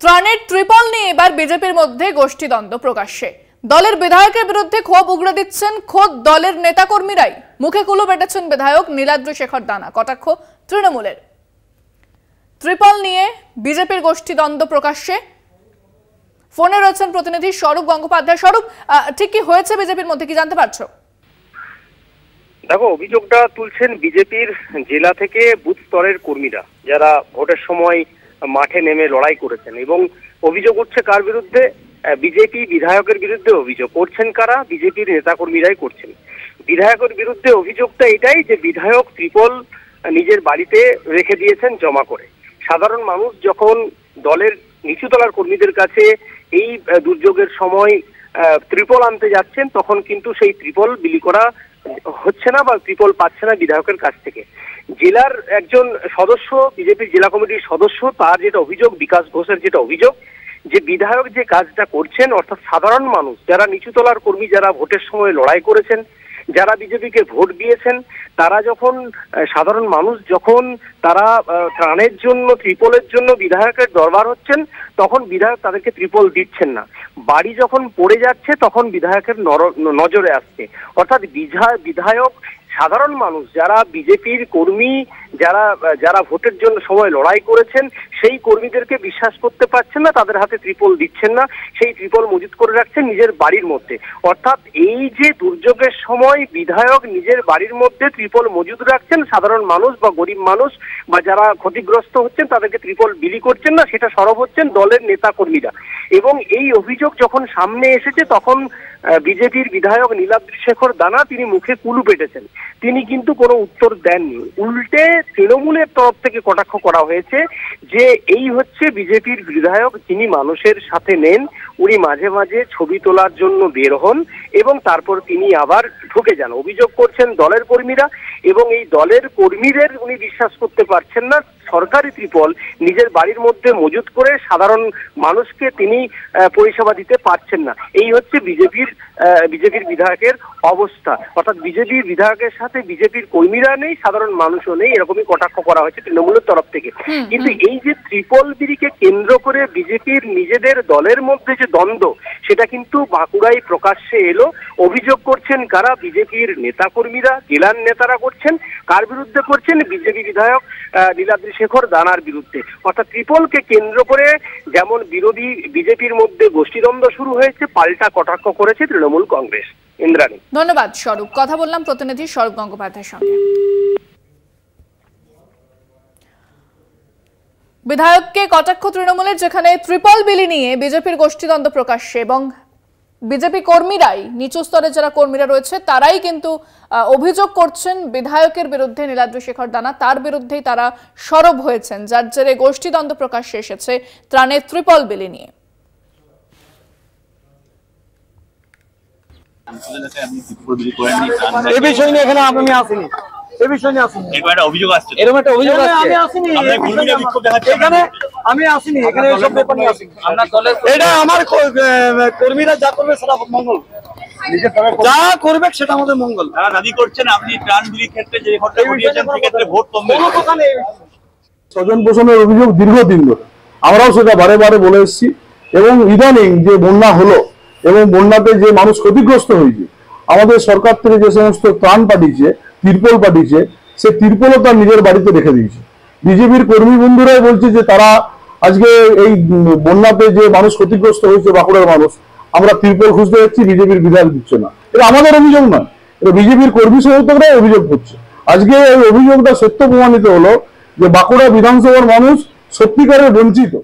ত্রাণের ট্রিপল নিয়ে এবার বিজেপির মধ্যে গোষ্ঠীদ্বন্দ্ব প্রকাশ্যে। দলের বিধায়কের বিরুদ্ধে ক্ষোভ উগড়ে দিচ্ছেন খোদ দলের নেতাকর্মীরাই। মুখে কুলু বেটেছেন বিধায়ক নীলাদ্রি শেখর দানা। কটাক্ষ তৃণমূলের। ট্রিপল নিয়ে বিজেপির গোষ্ঠীদ্বন্দ্ব প্রকাশ্যে। ফোনে রয়েছেন প্রতিনিধি স্বরূপ গঙ্গোপাধ্যায়। স্বরূপ, ঠিক কি হয়েছে বিজেপির মধ্যে, কি জানতে পারছো? দেখো, অভিযোগটা তুলছেন বিজেপির জেলা থেকে বুথ স্তরের কর্মীরা, যারা ভোটের সময় মাঠে নেমে লড়াই করেছেন। এবং অভিযোগ উঠছে কার বিরুদ্ধে? বিজেপি বিধায়কের বিরুদ্ধে অভিযোগ করছেন কারা? বিজেপির নেতাকর্মীরাই করছেন। বিধায়কের বিরুদ্ধে অভিযোগটা এটাই যে বিধায়ক ত্রিপল নিজের বাড়িতে রেখে দিয়েছেন জমা করে। সাধারণ মানুষ যখন দলের নিচুতলার কর্মীদের কাছে এই দুর্যোগের সময় ত্রিপল আনতে যাচ্ছেন, তখন কিন্তু সেই ত্রিপল বিলি করা হচ্ছে না বা ত্রিপল পাচ্ছে না বিধায়কের কাছ থেকে। জেলার একজন সদস্য, বিজেপির জেলা কমিটির সদস্য, তার যেটা অভিযোগ, বিকাশ ঘোষের যেটা অভিযোগ, যে বিধায়ক যে কাজটা করছেন, অর্থাৎ সাধারণ মানুষ যারা নিচুতলার কর্মী, যারা ভোটের সময় লড়াই করেছেন, যারা বিজেপিকে ভোট দিয়েছেন, তারা যখন সাধারণ মানুষ যখন তারা ত্রাণের জন্য, ত্রিপলের জন্য বিধায়কের দরবার হচ্ছেন, তখন বিধায়ক তাদেরকে ত্রিপল দিচ্ছেন না। বাড়ি যখন পড়ে যাচ্ছে তখন বিধায়কের নজরে আসছে। অর্থাৎ বিধায়ক সাধারণ মানুষ যারা বিজেপির কর্মী, যারা ভোটের জন্য সময় লড়াই করেছেন, সেই কর্মীদেরকে বিশ্বাস করতে পারছেন না, তাদের হাতে ত্রিপল দিচ্ছেন না, সেই ত্রিপল মজুত করে রাখছেন নিজের বাড়ির মধ্যে। অর্থাৎ এই যে দুর্যোগের সময় বিধায়ক নিজের বাড়ির মধ্যে ত্রিপল মজুত রাখছেন, সাধারণ মানুষ বা গরিব মানুষ বা যারা ক্ষতিগ্রস্ত হচ্ছেন তাদেরকে ত্রিপল বিলি করছেন না, সেটা সরব হচ্ছেন দলের নেতা কর্মীরা। এবং এই অভিযোগ যখন সামনে এসেছে, তখন বিজেপির বিধায়ক নীলাদ্রি শেখর দানা তিনি মুখে কুলু পেটেছেন। তিনি কিন্তু কোনো উত্তর দেননি। উল্টে তৃণমূলের তরফ থেকে কটাক্ষ করা হয়েছে যে এই হচ্ছে বিজেপির বিধায়ক, যিনি মানুষের সাথে নেন, উনি মাঝে মাঝে ছবি তোলার জন্য বের হন এবং তারপর তিনি আবার ঢুকে যান। অভিযোগ করছেন দলের কর্মীরা, এবং এই দলের কর্মীদের উনি বিশ্বাস করতে পারছেন না। সরকারি ত্রিপল নিজের বাড়ির মধ্যে মজুত করে সাধারণ মানুষকে তিনি পরিষেবা দিতে পারছেন না। এই হচ্ছে বিজেপির বিধায়কের অবস্থা। অর্থাৎ বিজেপির বিধায়কের সাথে বিজেপির কর্মীরা নেই, সাধারণ মানুষও নেই, এরকমই কটাক্ষ করা হয়েছে তৃণমূলের তরফ থেকে। কিন্তু এই যে ত্রিপল বিলিকে কেন্দ্র করে বিজেপির নিজেদের দলের মধ্যে যে দ্বন্দ্ব, সেটা কিন্তু বাঁকুড়ায় প্রকাশ্যে এলো। অভিযোগ করছেন কারা? বিজেপির নেতাকর্মীরা, জেলার নেতারা করছেন। কার বিরুদ্ধে করছেন? বিজেপি বিধায়ক নীলাদ্রি শেখর দানার বিরুদ্ধে। অর্থাৎ ত্রিপলকে কেন্দ্র করে যেমন বিরোধী বিজেপির মধ্যে গোষ্ঠীদ্বন্দ্ব শুরু হয়েছে, পাল্টা কটাক্ষ করেছে তৃণমূল কংগ্রেস। ইন্দ্রাণী, ধন্যবাদ স্বরূপ। কথা বললাম প্রতিনিধি স্বরূপ গঙ্গোপাধ্যায়ের সঙ্গে। বিধায়ককে কটাক্ষ তৃণমূলের, যেখানে ত্রিপল বিলি নিয়ে বিজেপির গোষ্ঠীদ্বন্দ্ব প্রকাশ্যে, এবং বিজেপি কর্মীরাই, নিচু স্তরে যারা কর্মীরা রয়েছে তারাই কিন্তু অভিযোগ করছেন বিধায়কের বিরুদ্ধে। নীলাদ্রি শেখর দানা তার বিরুদ্ধেই তারা সরব হয়েছেন, যার জেরে গোষ্ঠীদ্বন্দ্ব প্রকাশ্যে এসেছে ত্রাণের ত্রিপল বিলি নিয়ে। আমি আসিনি এখানে, এটা আমার কর্মীরা যা করবে সেটা মঙ্গল, যা করবে সেটা আমাদের মঙ্গল। দাবি করছেন আপনি ত্রাণ বিলির ক্ষেত্রে যে ঘটনা ঘটিয়েছেন সেক্ষেত্রে ভোট কমবে। স্বজন পোষণের অভিযোগ দীর্ঘদিন ধরে আমরাও সেটা বারে বারে বলে এসেছি। এবং ইদানিং যে বন্যা হলো এবং বন্যাতে যে মানুষ ক্ষতিগ্রস্ত হয়েছে, আমাদের সরকার থেকে যে সমস্ত ত্রাণ পাঠিয়েছে, তিরপল পাঠিয়েছে, সে তিরপলও তার নিজের বাড়িতে রেখে দিয়েছে। বিজেপির কর্মী বন্ধুরাই বলছে যে তারা আজকে এই বন্যাতে যে মানুষ ক্ষতিগ্রস্ত হয়েছে, বাঁকুড়ার মানুষ, আমরা তিরপল খুঁজতে যাচ্ছি, বিজেপির বিধায়ক দিচ্ছে না। এটা আমাদের অভিযোগ নয়, এটা বিজেপির কর্মী সমর্থকরাই অভিযোগ করছে। আজকে এই অভিযোগটা সত্য প্রমাণিত হলো যে বাঁকুড়া বিধানসভার মানুষ সত্যিকারের বঞ্চিত।